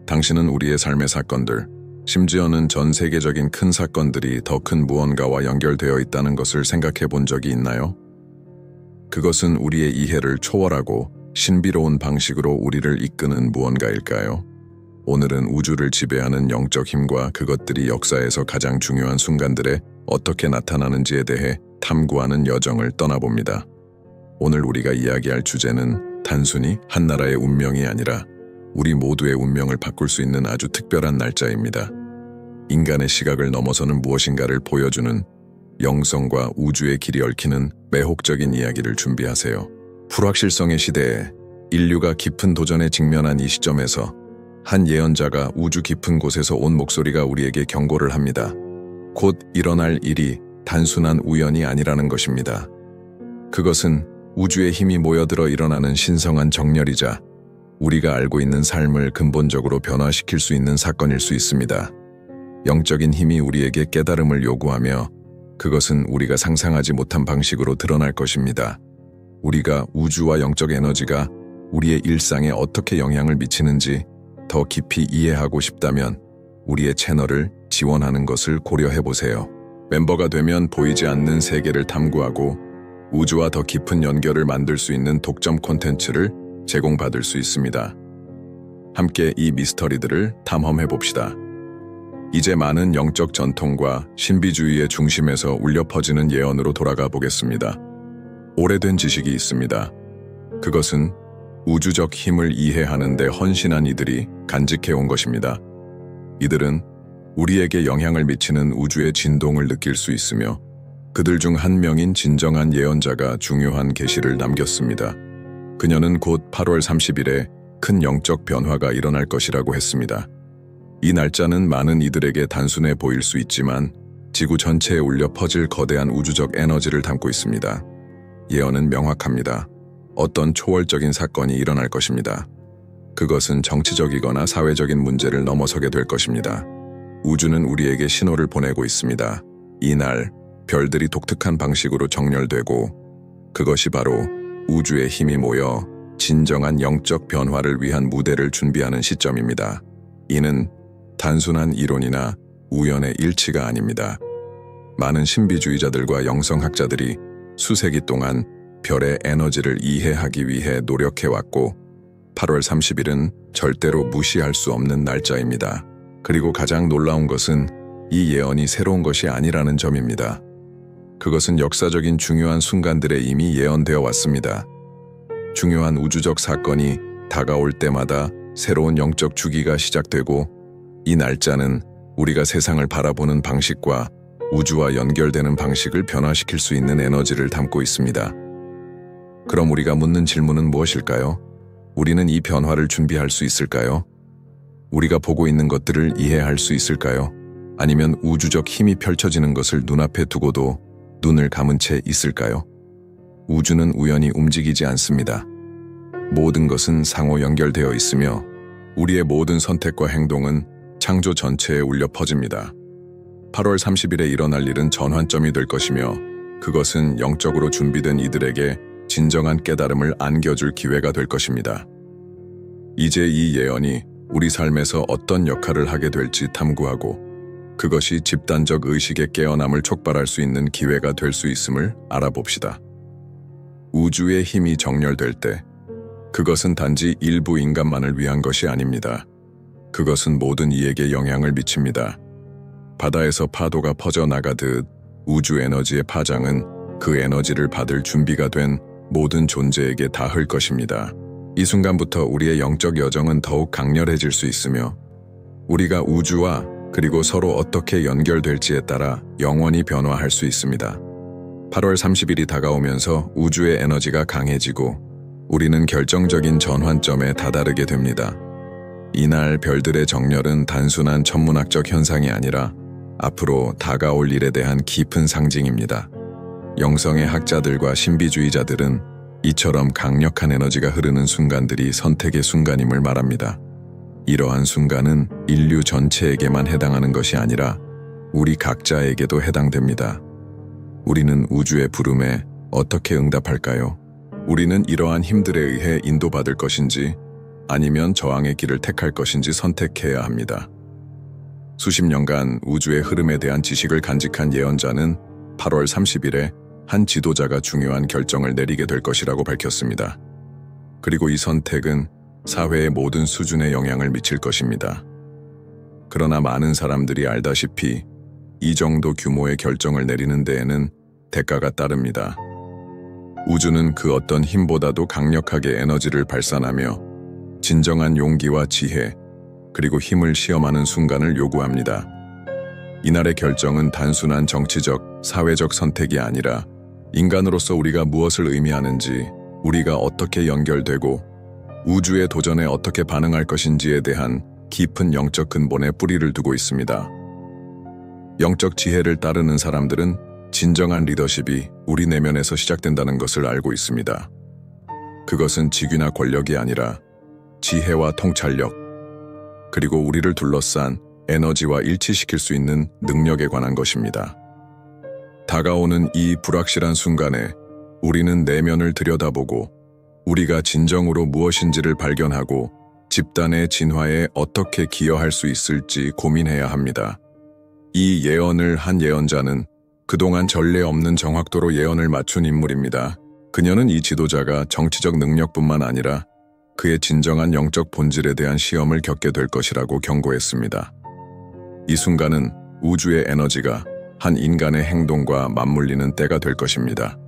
당신은 우리의 삶의 사건들, 심지어는 전 세계적인 큰 사건들이 더 큰 무언가와 연결되어 있다는 것을 생각해 본 적이 있나요? 그것은 우리의 이해를 초월하고 신비로운 방식으로 우리를 이끄는 무언가일까요? 오늘은 우주를 지배하는 영적 힘과 그것들이 역사에서 가장 중요한 순간들에 어떻게 나타나는지에 대해 탐구하는 여정을 떠나봅니다. 오늘 우리가 이야기할 주제는 단순히 한 나라의 운명이 아니라 우리 모두의 운명을 바꿀 수 있는 아주 특별한 날짜입니다. 인간의 시각을 넘어서는 무엇인가를 보여주는 영성과 우주의 길이 얽히는 매혹적인 이야기를 준비하세요. 불확실성의 시대에 인류가 깊은 도전에 직면한 이 시점에서 한 예언자가 우주 깊은 곳에서 온 목소리가 우리에게 경고를 합니다. 곧 일어날 일이 단순한 우연이 아니라는 것입니다. 그것은 우주의 힘이 모여들어 일어나는 신성한 정렬이자 우리가 알고 있는 삶을 근본적으로 변화시킬 수 있는 사건일 수 있습니다. 영적인 힘이 우리에게 깨달음을 요구하며 그것은 우리가 상상하지 못한 방식으로 드러날 것입니다. 우리가 우주와 영적 에너지가 우리의 일상에 어떻게 영향을 미치는지 더 깊이 이해하고 싶다면 우리의 채널을 지원하는 것을 고려해보세요. 멤버가 되면 보이지 않는 세계를 탐구하고 우주와 더 깊은 연결을 만들 수 있는 독점 콘텐츠를 제공받을 수 있습니다. 함께 이 미스터리들을 탐험해봅시다. 이제 많은 영적 전통과 신비주의의 중심에서 울려 퍼지는 예언으로 돌아가 보겠습니다. 오래된 지식이 있습니다. 그것은 우주적 힘을 이해하는 데 헌신한 이들이 간직해온 것입니다. 이들은 우리에게 영향을 미치는 우주의 진동을 느낄 수 있으며 그들 중 한 명인 진정한 예언자가 중요한 계시를 남겼습니다. 그녀는 곧 8월 30일에 큰 영적 변화가 일어날 것이라고 했습니다. 이 날짜는 많은 이들에게 단순해 보일 수 있지만 지구 전체에 울려 퍼질 거대한 우주적 에너지를 담고 있습니다. 예언은 명확합니다. 어떤 초월적인 사건이 일어날 것입니다. 그것은 정치적이거나 사회적인 문제를 넘어서게 될 것입니다. 우주는 우리에게 신호를 보내고 있습니다. 이날 별들이 독특한 방식으로 정렬되고 그것이 바로 우주의 힘이 모여 진정한 영적 변화를 위한 무대를 준비하는 시점입니다. 이는 단순한 이론이나 우연의 일치가 아닙니다. 많은 신비주의자들과 영성학자들이 수세기 동안 별의 에너지를 이해하기 위해 노력해왔고 8월 30일은 절대로 무시할 수 없는 날짜입니다. 그리고 가장 놀라운 것은 이 예언이 새로운 것이 아니라는 점입니다. 그것은 역사적인 중요한 순간들에 이미 예언되어 왔습니다. 중요한 우주적 사건이 다가올 때마다 새로운 영적 주기가 시작되고 이 날짜는 우리가 세상을 바라보는 방식과 우주와 연결되는 방식을 변화시킬 수 있는 에너지를 담고 있습니다. 그럼 우리가 묻는 질문은 무엇일까요? 우리는 이 변화를 준비할 수 있을까요? 우리가 보고 있는 것들을 이해할 수 있을까요? 아니면 우주적 힘이 펼쳐지는 것을 눈앞에 두고도 눈을 감은 채 있을까요? 우주는 우연히 움직이지 않습니다. 모든 것은 상호 연결되어 있으며 우리의 모든 선택과 행동은 창조 전체에 울려 퍼집니다. 8월 30일에 일어날 일은 전환점이 될 것이며 그것은 영적으로 준비된 이들에게 진정한 깨달음을 안겨줄 기회가 될 것입니다. 이제 이 예언이 우리 삶에서 어떤 역할을 하게 될지 탐구하고 그것이 집단적 의식의 깨어남을 촉발할 수 있는 기회가 될 수 있음을 알아봅시다. 우주의 힘이 정렬될 때 그것은 단지 일부 인간만을 위한 것이 아닙니다. 그것은 모든 이에게 영향을 미칩니다. 바다에서 파도가 퍼져나가듯 우주 에너지의 파장은 그 에너지를 받을 준비가 된 모든 존재에게 닿을 것입니다. 이 순간부터 우리의 영적 여정은 더욱 강렬해질 수 있으며 우리가 우주와 그리고 서로 어떻게 연결될지에 따라 영원히 변화할 수 있습니다. 8월 30일이 다가오면서 우주의 에너지가 강해지고 우리는 결정적인 전환점에 다다르게 됩니다. 이날 별들의 정렬은 단순한 천문학적 현상이 아니라 앞으로 다가올 일에 대한 깊은 상징입니다. 영성의 학자들과 신비주의자들은 이처럼 강력한 에너지가 흐르는 순간들이 선택의 순간임을 말합니다. 이러한 순간은 인류 전체에게만 해당하는 것이 아니라 우리 각자에게도 해당됩니다. 우리는 우주의 부름에 어떻게 응답할까요? 우리는 이러한 힘들에 의해 인도받을 것인지 아니면 저항의 길을 택할 것인지 선택해야 합니다. 수십 년간 우주의 흐름에 대한 지식을 간직한 예언자는 8월 30일에 한 지도자가 중요한 결정을 내리게 될 것이라고 밝혔습니다. 그리고 이 선택은 사회의 모든 수준에 영향을 미칠 것입니다. 그러나 많은 사람들이 알다시피 이 정도 규모의 결정을 내리는 데에는 대가가 따릅니다. 우주는 그 어떤 힘보다도 강력하게 에너지를 발산하며 진정한 용기와 지혜, 그리고 힘을 시험하는 순간을 요구합니다. 이날의 결정은 단순한 정치적, 사회적 선택이 아니라 인간으로서 우리가 무엇을 의미하는지, 우리가 어떻게 연결되고 우주의 도전에 어떻게 반응할 것인지에 대한 깊은 영적 근본에 뿌리를 두고 있습니다. 영적 지혜를 따르는 사람들은 진정한 리더십이 우리 내면에서 시작된다는 것을 알고 있습니다. 그것은 직위나 권력이 아니라 지혜와 통찰력, 그리고 우리를 둘러싼 에너지와 일치시킬 수 있는 능력에 관한 것입니다. 다가오는 이 불확실한 순간에 우리는 내면을 들여다보고 우리가 진정으로 무엇인지를 발견하고 집단의 진화에 어떻게 기여할 수 있을지 고민해야 합니다. 이 예언을 한 예언자는 그동안 전례 없는 정확도로 예언을 맞춘 인물입니다. 그녀는 이 지도자가 정치적 능력뿐만 아니라 그의 진정한 영적 본질에 대한 시험을 겪게 될 것이라고 경고했습니다. 이 순간은 우주의 에너지가 한 인간의 행동과 맞물리는 때가 될 것입니다.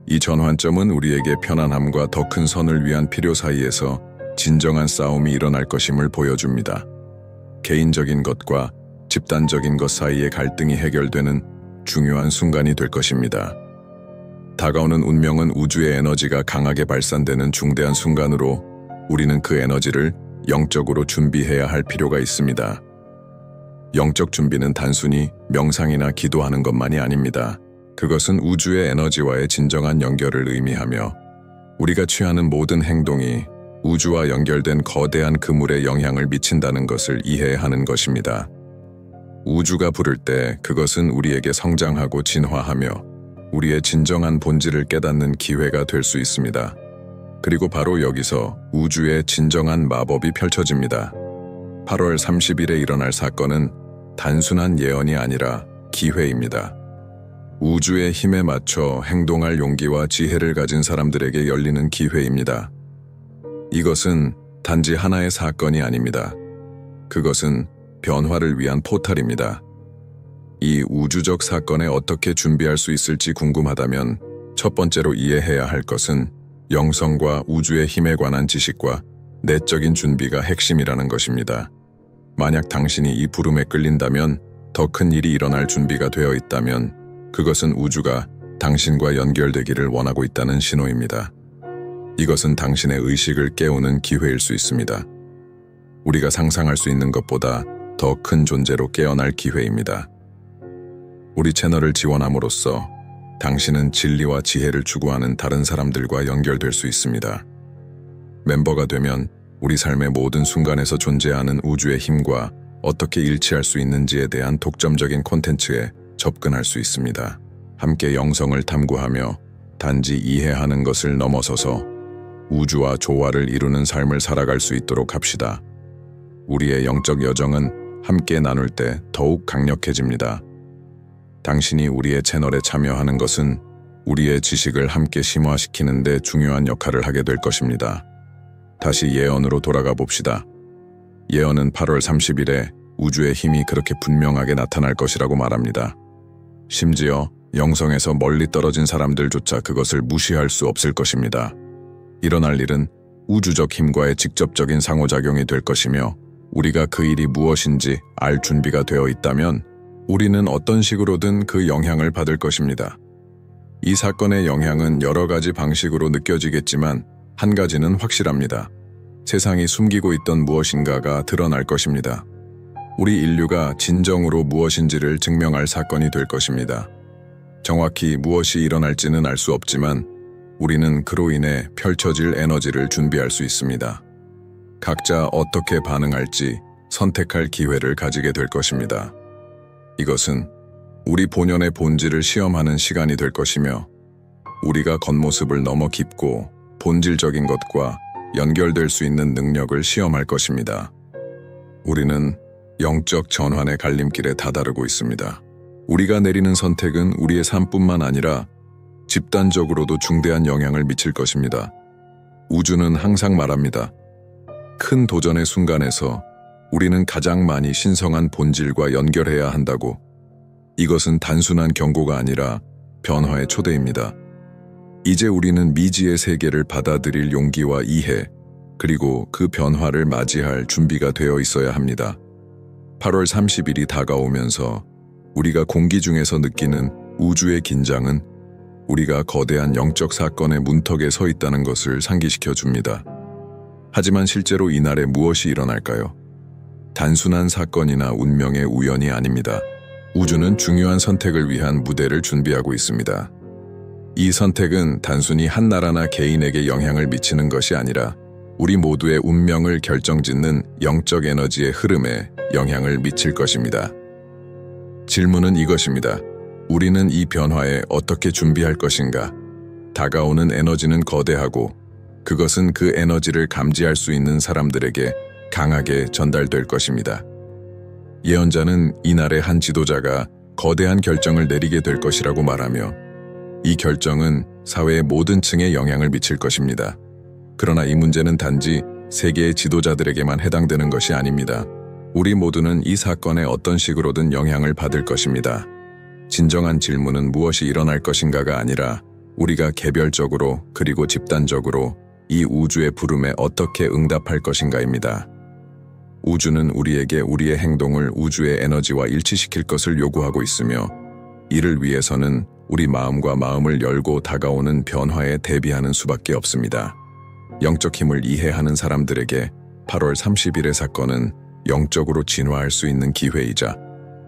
이 전환점은 우리에게 편안함과 더 큰 선을 위한 필요 사이에서 진정한 싸움이 일어날 것임을 보여줍니다. 개인적인 것과 집단적인 것 사이의 갈등이 해결되는 중요한 순간이 될 것입니다. 다가오는 운명은 우주의 에너지가 강하게 발산되는 중대한 순간으로 우리는 그 에너지를 영적으로 준비해야 할 필요가 있습니다. 영적 준비는 단순히 명상이나 기도하는 것만이 아닙니다. 그것은 우주의 에너지와의 진정한 연결을 의미하며 우리가 취하는 모든 행동이 우주와 연결된 거대한 그물에 영향을 미친다는 것을 이해하는 것입니다. 우주가 부를 때 그것은 우리에게 성장하고 진화하며 우리의 진정한 본질을 깨닫는 기회가 될 수 있습니다. 그리고 바로 여기서 우주의 진정한 마법이 펼쳐집니다. 8월 30일에 일어날 사건은 단순한 예언이 아니라 기회입니다. 우주의 힘에 맞춰 행동할 용기와 지혜를 가진 사람들에게 열리는 기회입니다. 이것은 단지 하나의 사건이 아닙니다. 그것은 변화를 위한 포탈입니다. 이 우주적 사건에 어떻게 준비할 수 있을지 궁금하다면 첫 번째로 이해해야 할 것은 영성과 우주의 힘에 관한 지식과 내적인 준비가 핵심이라는 것입니다. 만약 당신이 이 부름에 끌린다면, 더 큰 일이 일어날 준비가 되어 있다면 그것은 우주가 당신과 연결되기를 원하고 있다는 신호입니다. 이것은 당신의 의식을 깨우는 기회일 수 있습니다. 우리가 상상할 수 있는 것보다 더 큰 존재로 깨어날 기회입니다. 우리 채널을 지원함으로써 당신은 진리와 지혜를 추구하는 다른 사람들과 연결될 수 있습니다. 멤버가 되면 우리 삶의 모든 순간에서 존재하는 우주의 힘과 어떻게 일치할 수 있는지에 대한 독점적인 콘텐츠에 접근할 수 있습니다. 함께 영성을 탐구하며 단지 이해하는 것을 넘어서서 우주와 조화를 이루는 삶을 살아갈 수 있도록 합시다. 우리의 영적 여정은 함께 나눌 때 더욱 강력해집니다. 당신이 우리의 채널에 참여하는 것은 우리의 지식을 함께 심화시키는 데 중요한 역할을 하게 될 것입니다. 다시 예언으로 돌아가 봅시다. 예언은 8월 30일에 우주의 힘이 그렇게 분명하게 나타날 것이라고 말합니다. 심지어 영성에서 멀리 떨어진 사람들조차 그것을 무시할 수 없을 것입니다. 일어날 일은 우주적 힘과의 직접적인 상호작용이 될 것이며 우리가 그 일이 무엇인지 알 준비가 되어 있다면 우리는 어떤 식으로든 그 영향을 받을 것입니다. 이 사건의 영향은 여러 가지 방식으로 느껴지겠지만 한 가지는 확실합니다. 세상이 숨기고 있던 무엇인가가 드러날 것입니다. 우리 인류가 진정으로 무엇인지를 증명할 사건이 될 것입니다. 정확히 무엇이 일어날지는 알 수 없지만 우리는 그로 인해 펼쳐질 에너지를 준비할 수 있습니다. 각자 어떻게 반응할지 선택할 기회를 가지게 될 것입니다. 이것은 우리 본연의 본질을 시험하는 시간이 될 것이며 우리가 겉모습을 넘어 깊고 본질적인 것과 연결될 수 있는 능력을 시험할 것입니다. 우리는 영적 전환의 갈림길에 다다르고 있습니다. 우리가 내리는 선택은 우리의 삶뿐만 아니라 집단적으로도 중대한 영향을 미칠 것입니다. 우주는 항상 말합니다. 큰 도전의 순간에서 우리는 가장 많이 신성한 본질과 연결해야 한다고. 이것은 단순한 경고가 아니라 변화의 초대입니다. 이제 우리는 미지의 세계를 받아들일 용기와 이해, 그리고 그 변화를 맞이할 준비가 되어 있어야 합니다. 8월 30일이 다가오면서 우리가 공기 중에서 느끼는 우주의 긴장은 우리가 거대한 영적 사건의 문턱에 서 있다는 것을 상기시켜 줍니다. 하지만 실제로 이날에 무엇이 일어날까요? 단순한 사건이나 운명의 우연이 아닙니다. 우주는 중요한 선택을 위한 무대를 준비하고 있습니다. 이 선택은 단순히 한 나라나 개인에게 영향을 미치는 것이 아니라 우리 모두의 운명을 결정짓는 영적 에너지의 흐름에 영향을 미칠 것입니다. 질문은 이것입니다. 우리는 이 변화에 어떻게 준비할 것인가? 다가오는 에너지는 거대하고 그것은 그 에너지를 감지할 수 있는 사람들에게 강하게 전달될 것입니다. 예언자는 이날의 한 지도자가 거대한 결정을 내리게 될 것이라고 말하며 이 결정은 사회의 모든 층에 영향을 미칠 것입니다. 그러나 이 문제는 단지 세계의 지도자들에게만 해당되는 것이 아닙니다. 우리 모두는 이 사건에 어떤 식으로든 영향을 받을 것입니다. 진정한 질문은 무엇이 일어날 것인가가 아니라 우리가 개별적으로 그리고 집단적으로 이 우주의 부름에 어떻게 응답할 것인가입니다. 우주는 우리에게 우리의 행동을 우주의 에너지와 일치시킬 것을 요구하고 있으며 이를 위해서는 우리 마음과 마음을 열고 다가오는 변화에 대비하는 수밖에 없습니다. 영적 힘을 이해하는 사람들에게 8월 30일의 사건은 영적으로 진화할 수 있는 기회이자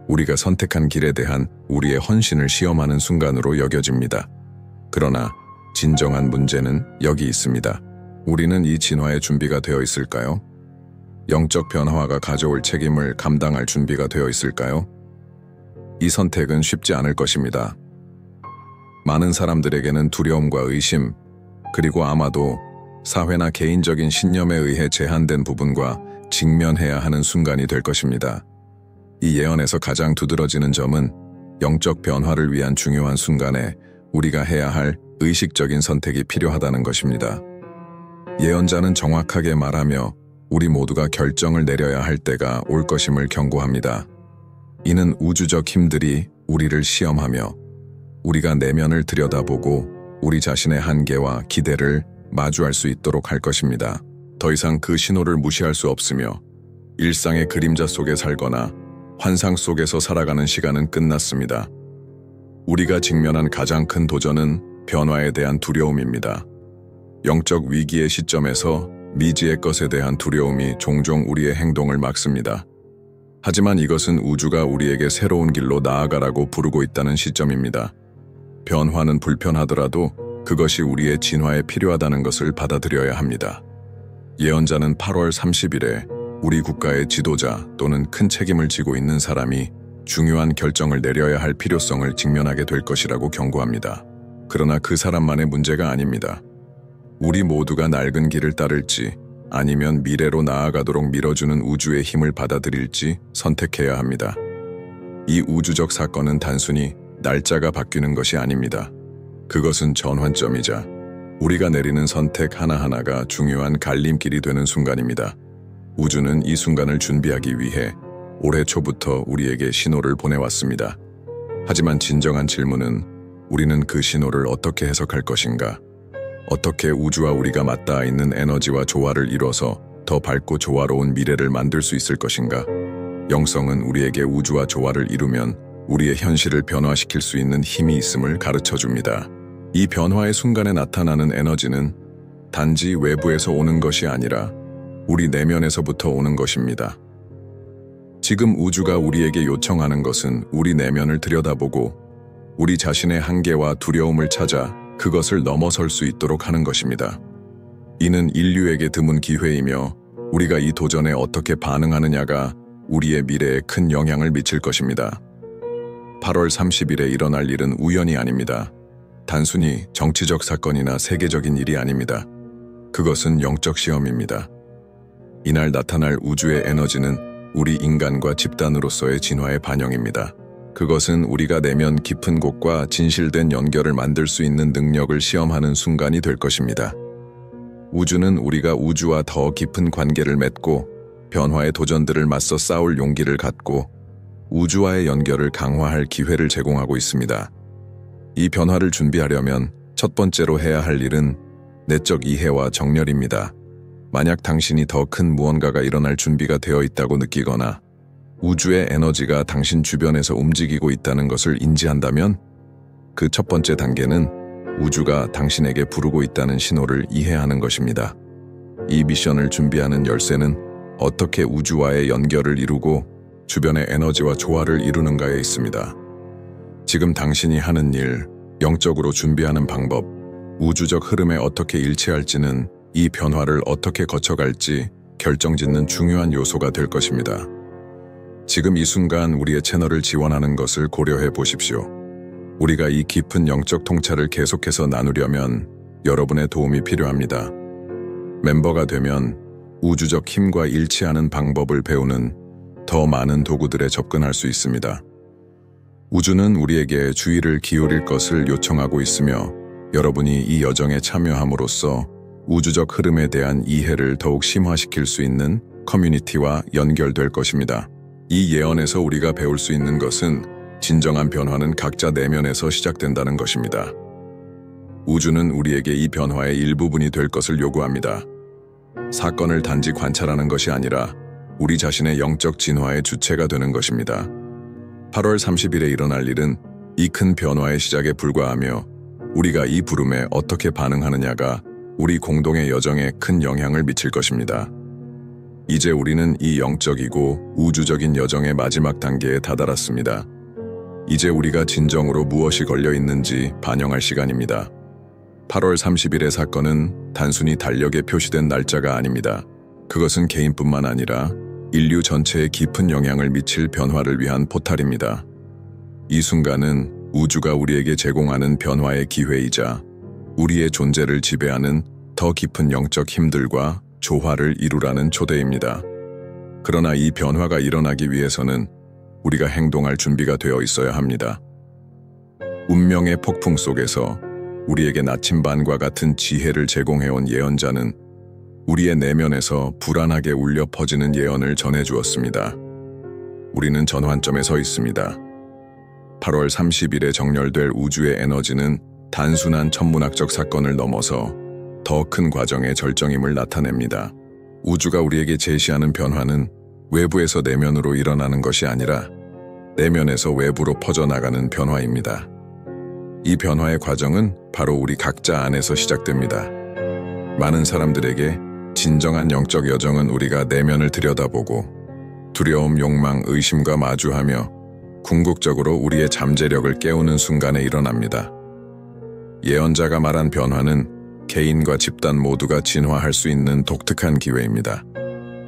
우리가 선택한 길에 대한 우리의 헌신을 시험하는 순간으로 여겨집니다. 그러나 진정한 문제는 여기 있습니다. 우리는 이 진화에 준비가 되어 있을까요? 영적 변화가 가져올 책임을 감당할 준비가 되어 있을까요? 이 선택은 쉽지 않을 것입니다. 많은 사람들에게는 두려움과 의심, 그리고 아마도 사회나 개인적인 신념에 의해 제한된 부분과 직면해야 하는 순간이 될 것입니다. 이 예언에서 가장 두드러지는 점은 영적 변화를 위한 중요한 순간에 우리가 해야 할 의식적인 선택이 필요하다는 것입니다. 예언자는 정확하게 말하며 우리 모두가 결정을 내려야 할 때가 올 것임을 경고합니다. 이는 우주적 힘들이 우리를 시험하며 우리가 내면을 들여다보고 우리 자신의 한계와 기대를 마주할 수 있도록 할 것입니다. 더 이상 그 신호를 무시할 수 없으며 일상의 그림자 속에 살거나 환상 속에서 살아가는 시간은 끝났습니다. 우리가 직면한 가장 큰 도전은 변화에 대한 두려움입니다. 영적 위기의 시점에서 미지의 것에 대한 두려움이 종종 우리의 행동을 막습니다. 하지만 이것은 우주가 우리에게 새로운 길로 나아가라고 부르고 있다는 시점입니다. 변화는 불편하더라도 그것이 우리의 진화에 필요하다는 것을 받아들여야 합니다. 예언자는 8월 30일에 우리 국가의 지도자 또는 큰 책임을 지고 있는 사람이 중요한 결정을 내려야 할 필요성을 직면하게 될 것이라고 경고합니다. 그러나 그 사람만의 문제가 아닙니다. 우리 모두가 낡은 길을 따를지 아니면 미래로 나아가도록 밀어주는 우주의 힘을 받아들일지 선택해야 합니다. 이 우주적 사건은 단순히 날짜가 바뀌는 것이 아닙니다. 그것은 전환점이자 우리가 내리는 선택 하나하나가 중요한 갈림길이 되는 순간입니다. 우주는 이 순간을 준비하기 위해 올해 초부터 우리에게 신호를 보내왔습니다. 하지만 진정한 질문은 우리는 그 신호를 어떻게 해석할 것인가? 어떻게 우주와 우리가 맞닿아 있는 에너지와 조화를 이뤄서 더 밝고 조화로운 미래를 만들 수 있을 것인가? 영성은 우리에게 우주와 조화를 이루면 우리의 현실을 변화시킬 수 있는 힘이 있음을 가르쳐줍니다. 이 변화의 순간에 나타나는 에너지는 단지 외부에서 오는 것이 아니라 우리 내면에서부터 오는 것입니다. 지금 우주가 우리에게 요청하는 것은 우리 내면을 들여다보고 우리 자신의 한계와 두려움을 찾아 그것을 넘어설 수 있도록 하는 것입니다. 이는 인류에게 드문 기회이며 우리가 이 도전에 어떻게 반응하느냐가 우리의 미래에 큰 영향을 미칠 것입니다. 8월 30일에 일어날 일은 우연이 아닙니다. 단순히 정치적 사건이나 세계적인 일이 아닙니다. 그것은 영적 시험입니다. 이날 나타날 우주의 에너지는 우리 인간과 집단으로서의 진화의 반영입니다. 그것은 우리가 내면 깊은 곳과 진실된 연결을 만들 수 있는 능력을 시험하는 순간이 될 것입니다. 우주는 우리가 우주와 더 깊은 관계를 맺고 변화의 도전들을 맞서 싸울 용기를 갖고 우주와의 연결을 강화할 기회를 제공하고 있습니다. 이 변화를 준비하려면 첫 번째로 해야 할 일은 내적 이해와 정렬입니다. 만약 당신이 더 큰 무언가가 일어날 준비가 되어 있다고 느끼거나 우주의 에너지가 당신 주변에서 움직이고 있다는 것을 인지한다면 그 첫 번째 단계는 우주가 당신에게 부르고 있다는 신호를 이해하는 것입니다. 이 미션을 준비하는 열쇠는 어떻게 우주와의 연결을 이루고 주변의 에너지와 조화를 이루는가에 있습니다. 지금 당신이 하는 일, 영적으로 준비하는 방법, 우주적 흐름에 어떻게 일치할지는 이 변화를 어떻게 거쳐갈지 결정짓는 중요한 요소가 될 것입니다. 지금 이 순간 우리의 채널을 지원하는 것을 고려해 보십시오. 우리가 이 깊은 영적 통찰을 계속해서 나누려면 여러분의 도움이 필요합니다. 멤버가 되면 우주적 힘과 일치하는 방법을 배우는 더 많은 도구들에 접근할 수 있습니다. 우주는 우리에게 주의를 기울일 것을 요청하고 있으며 여러분이 이 여정에 참여함으로써 우주적 흐름에 대한 이해를 더욱 심화시킬 수 있는 커뮤니티와 연결될 것입니다. 이 예언에서 우리가 배울 수 있는 것은 진정한 변화는 각자 내면에서 시작된다는 것입니다. 우주는 우리에게 이 변화의 일부분이 될 것을 요구합니다. 사건을 단지 관찰하는 것이 아니라 우리 자신의 영적 진화의 주체가 되는 것입니다. 8월 30일에 일어날 일은 이 큰 변화의 시작에 불과하며 우리가 이 부름에 어떻게 반응하느냐가 우리 공동의 여정에 큰 영향을 미칠 것입니다. 이제 우리는 이 영적이고 우주적인 여정의 마지막 단계에 다다랐습니다. 이제 우리가 진정으로 무엇이 걸려 있는지 반영할 시간입니다. 8월 30일의 사건은 단순히 달력에 표시된 날짜가 아닙니다. 그것은 개인뿐만 아니라 인류 전체에 깊은 영향을 미칠 변화를 위한 포탈입니다. 이 순간은 우주가 우리에게 제공하는 변화의 기회이자 우리의 존재를 지배하는 더 깊은 영적 힘들과 조화를 이루라는 초대입니다. 그러나 이 변화가 일어나기 위해서는 우리가 행동할 준비가 되어 있어야 합니다. 운명의 폭풍 속에서 우리에게 나침반과 같은 지혜를 제공해온 예언자는 우리의 내면에서 불안하게 울려 퍼지는 예언을 전해주었습니다. 우리는 전환점에 서 있습니다. 8월 30일에 정렬될 우주의 에너지는 단순한 천문학적 사건을 넘어서 더 큰 과정의 절정임을 나타냅니다. 우주가 우리에게 제시하는 변화는 외부에서 내면으로 일어나는 것이 아니라 내면에서 외부로 퍼져나가는 변화입니다. 이 변화의 과정은 바로 우리 각자 안에서 시작됩니다. 많은 사람들에게 진정한 영적 여정은 우리가 내면을 들여다보고 두려움, 욕망, 의심과 마주하며 궁극적으로 우리의 잠재력을 깨우는 순간에 일어납니다. 예언자가 말한 변화는 개인과 집단 모두가 진화할 수 있는 독특한 기회입니다.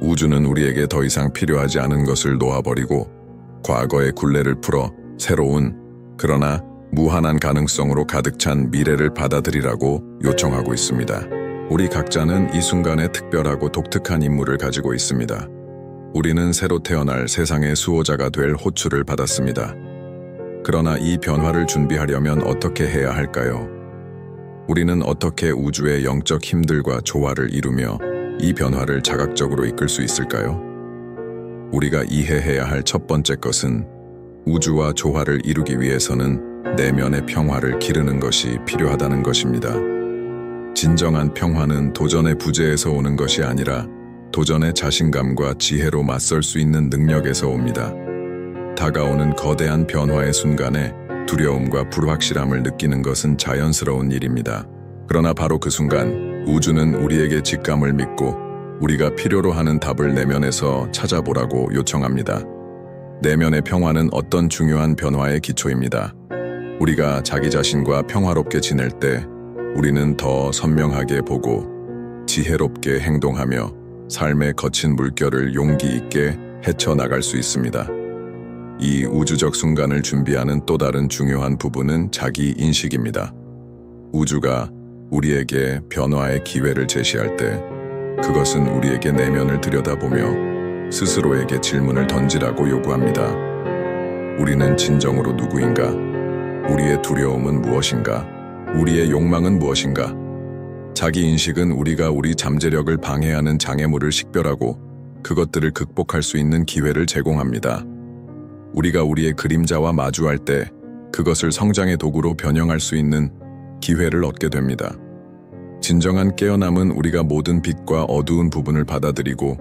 우주는 우리에게 더 이상 필요하지 않은 것을 놓아버리고 과거의 굴레를 풀어 새로운, 그러나 무한한 가능성으로 가득 찬 미래를 받아들이라고 요청하고 있습니다. 우리 각자는 이 순간에 특별하고 독특한 임무를 가지고 있습니다. 우리는 새로 태어날 세상의 수호자가 될 호출을 받았습니다. 그러나 이 변화를 준비하려면 어떻게 해야 할까요? 우리는 어떻게 우주의 영적 힘들과 조화를 이루며 이 변화를 자각적으로 이끌 수 있을까요? 우리가 이해해야 할 첫 번째 것은 우주와 조화를 이루기 위해서는 내면의 평화를 기르는 것이 필요하다는 것입니다. 진정한 평화는 도전의 부재에서 오는 것이 아니라 도전의 자신감과 지혜로 맞설 수 있는 능력에서 옵니다. 다가오는 거대한 변화의 순간에 두려움과 불확실함을 느끼는 것은 자연스러운 일입니다. 그러나 바로 그 순간 우주는 우리에게 직감을 믿고 우리가 필요로 하는 답을 내면에서 찾아보라고 요청합니다. 내면의 평화는 어떤 중요한 변화의 기초입니다. 우리가 자기 자신과 평화롭게 지낼 때 우리는 더 선명하게 보고 지혜롭게 행동하며 삶의 거친 물결을 용기 있게 헤쳐나갈 수 있습니다. 이 우주적 순간을 준비하는 또 다른 중요한 부분은 자기 인식입니다. 우주가 우리에게 변화의 기회를 제시할 때 그것은 우리에게 내면을 들여다보며 스스로에게 질문을 던지라고 요구합니다. 우리는 진정으로 누구인가? 우리의 두려움은 무엇인가? 우리의 욕망은 무엇인가? 자기 인식은 우리가 우리 잠재력을 방해하는 장애물을 식별하고 그것들을 극복할 수 있는 기회를 제공합니다. 우리가 우리의 그림자와 마주할 때 그것을 성장의 도구로 변형할 수 있는 기회를 얻게 됩니다. 진정한 깨어남은 우리가 모든 빛과 어두운 부분을 받아들이고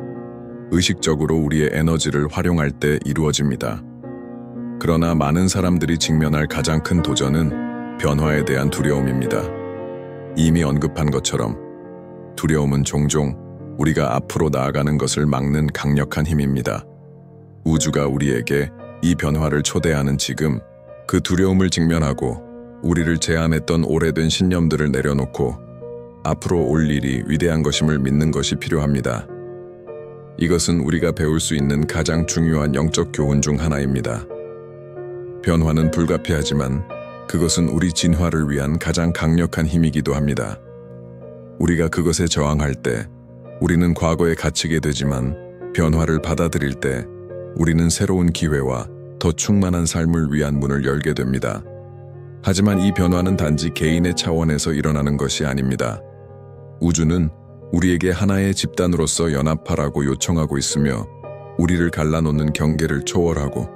의식적으로 우리의 에너지를 활용할 때 이루어집니다. 그러나 많은 사람들이 직면할 가장 큰 도전은 변화에 대한 두려움입니다. 이미 언급한 것처럼 두려움은 종종 우리가 앞으로 나아가는 것을 막는 강력한 힘입니다. 우주가 우리에게 이 변화를 초대하는 지금, 그 두려움을 직면하고 우리를 제한했던 오래된 신념들을 내려놓고 앞으로 올 일이 위대한 것임을 믿는 것이 필요합니다. 이것은 우리가 배울 수 있는 가장 중요한 영적 교훈 중 하나입니다. 변화는 불가피하지만 그것은 우리 진화를 위한 가장 강력한 힘이기도 합니다. 우리가 그것에 저항할 때 우리는 과거에 갇히게 되지만 변화를 받아들일 때 우리는 새로운 기회와 더 충만한 삶을 위한 문을 열게 됩니다. 하지만 이 변화는 단지 개인의 차원에서 일어나는 것이 아닙니다. 우주는 우리에게 하나의 집단으로서 연합하라고 요청하고 있으며 우리를 갈라놓는 경계를 초월하고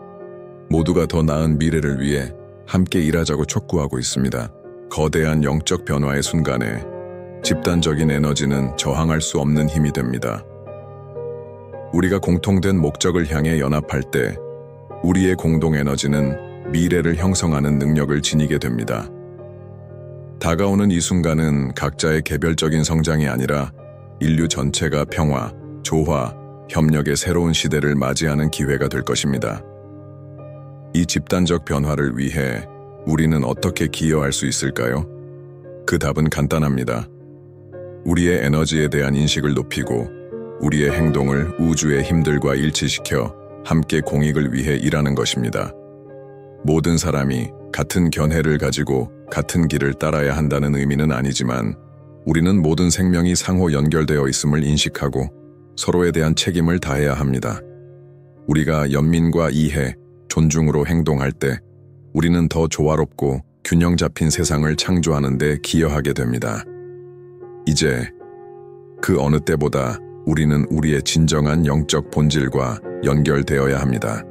모두가 더 나은 미래를 위해 함께 일하자고 촉구하고 있습니다. 거대한 영적 변화의 순간에 집단적인 에너지는 저항할 수 없는 힘이 됩니다. 우리가 공통된 목적을 향해 연합할 때 우리의 공동 에너지는 미래를 형성하는 능력을 지니게 됩니다. 다가오는 이 순간은 각자의 개별적인 성장이 아니라 인류 전체가 평화, 조화, 협력의 새로운 시대를 맞이하는 기회가 될 것입니다. 이 집단적 변화를 위해 우리는 어떻게 기여할 수 있을까요? 그 답은 간단합니다. 우리의 에너지에 대한 인식을 높이고 우리의 행동을 우주의 힘들과 일치시켜 함께 공익을 위해 일하는 것입니다. 모든 사람이 같은 견해를 가지고 같은 길을 따라야 한다는 의미는 아니지만 우리는 모든 생명이 상호 연결되어 있음을 인식하고 서로에 대한 책임을 다해야 합니다. 우리가 연민과 이해, 존중으로 행동할 때 우리는 더 조화롭고 균형 잡힌 세상을 창조하는 데 기여하게 됩니다. 이제 그 어느 때보다 우리는 우리의 진정한 영적 본질과 연결되어야 합니다.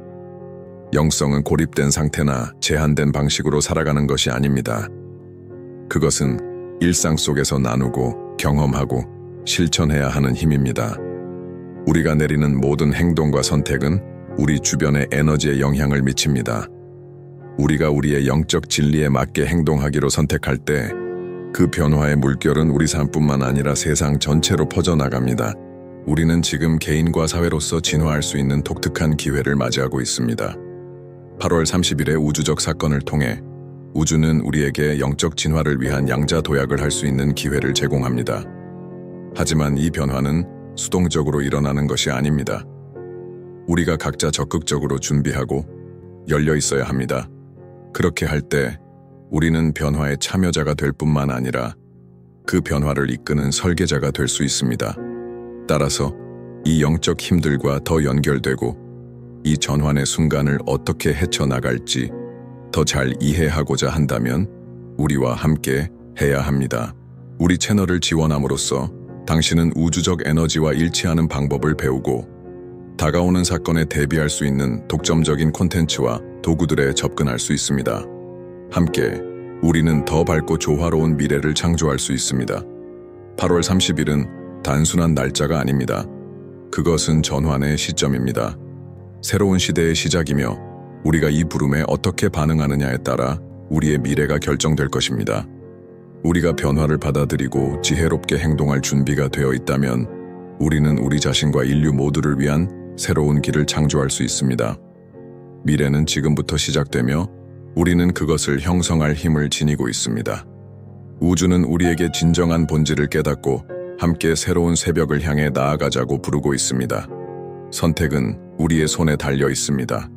영성은 고립된 상태나 제한된 방식으로 살아가는 것이 아닙니다. 그것은 일상 속에서 나누고 경험하고 실천해야 하는 힘입니다. 우리가 내리는 모든 행동과 선택은 우리 주변의 에너지에 영향을 미칩니다. 우리가 우리의 영적 진리에 맞게 행동하기로 선택할 때 그 변화의 물결은 우리 삶뿐만 아니라 세상 전체로 퍼져나갑니다. 우리는 지금 개인과 사회로서 진화할 수 있는 독특한 기회를 맞이하고 있습니다. 8월 30일의 우주적 사건을 통해 우주는 우리에게 영적 진화를 위한 양자 도약을 할 수 있는 기회를 제공합니다. 하지만 이 변화는 수동적으로 일어나는 것이 아닙니다. 우리가 각자 적극적으로 준비하고 열려 있어야 합니다. 그렇게 할 때 우리는 변화의 참여자가 될 뿐만 아니라 그 변화를 이끄는 설계자가 될 수 있습니다. 따라서 이 영적 힘들과 더 연결되고 이 전환의 순간을 어떻게 헤쳐나갈지 더 잘 이해하고자 한다면 우리와 함께 해야 합니다. 우리 채널을 지원함으로써 당신은 우주적 에너지와 일치하는 방법을 배우고 다가오는 사건에 대비할 수 있는 독점적인 콘텐츠와 도구들에 접근할 수 있습니다. 함께 우리는 더 밝고 조화로운 미래를 창조할 수 있습니다. 8월 30일은 단순한 날짜가 아닙니다. 그것은 전환의 시점입니다. 새로운 시대의 시작이며 우리가 이 부름에 어떻게 반응하느냐에 따라 우리의 미래가 결정될 것입니다. 우리가 변화를 받아들이고 지혜롭게 행동할 준비가 되어 있다면 우리는 우리 자신과 인류 모두를 위한 새로운 길을 창조할 수 있습니다. 미래는 지금부터 시작되며 우리는 그것을 형성할 힘을 지니고 있습니다. 우주는 우리에게 진정한 본질을 깨닫고 함께 새로운 새벽을 향해 나아가자고 부르고 있습니다. 선택은 우리의 손에 달려 있습니다.